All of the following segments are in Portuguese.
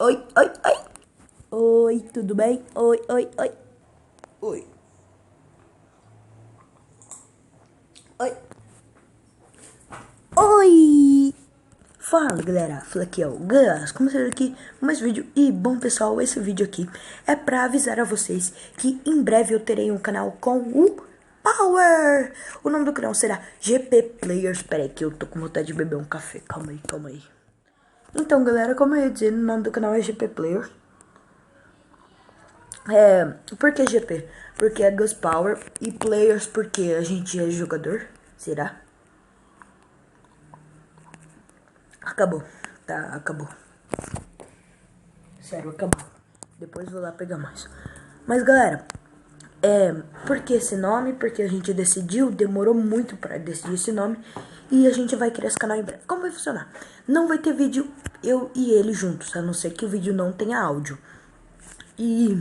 Oi, oi, oi. Oi, tudo bem? Oi, oi, oi. Oi. Oi. Oi. Fala, galera. Fala aqui, ó. Gus, começando aqui mais vídeo. E, bom, pessoal, esse vídeo aqui é pra avisar a vocês que em breve eu terei um canal com o Power. O nome do canal será GP Players. Pera aí que eu tô com vontade de beber um café. Calma aí, calma aí. Então, galera, como eu ia dizer, o nome do canal é GP Players. Por que GP? Porque é Gus Power. E Players porque a gente é jogador. Será? Acabou. Tá, acabou. Sério, acabou. Depois vou lá pegar mais. Mas galera, por que esse nome? Porque a gente decidiu, demorou muito pra decidir esse nome. E a gente vai criar esse canal em breve. Como vai funcionar? Não vai ter vídeo eu e ele juntos, a não ser que o vídeo não tenha áudio. E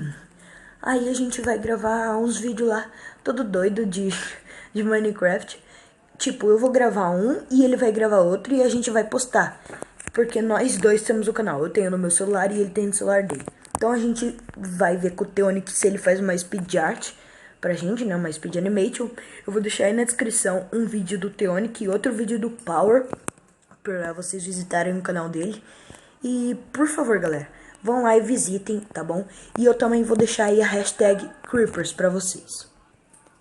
aí a gente vai gravar uns vídeos lá, todo doido de Minecraft. Tipo, eu vou gravar um e ele vai gravar outro e a gente vai postar. Porque nós dois temos o canal. Eu tenho no meu celular e ele tem no celular dele. Então a gente vai ver com o Teonic se ele faz uma speed art pra gente, né? Uma speed animation. Eu vou deixar aí na descrição um vídeo do Teonic e outro vídeo do Power pra vocês visitarem o canal dele. E por favor, galera, vão lá e visitem, tá bom? E eu também vou deixar aí a hashtag Creepers pra vocês.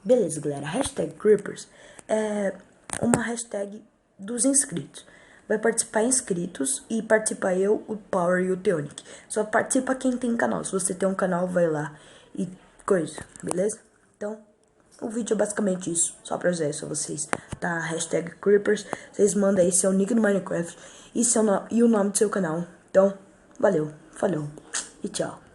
Beleza, galera, a hashtag Creepers é uma hashtag dos inscritos. Vai participar inscritos e participar eu, o Power e o Teonic. Só participa quem tem canal. Se você tem um canal, vai lá e coisa, beleza? Então, o vídeo é basicamente isso. Só pra dizer isso a vocês. Tá? Hashtag Creepers. Vocês mandam aí seu nick no Minecraft e o nome do seu canal. Então, valeu, falou e tchau.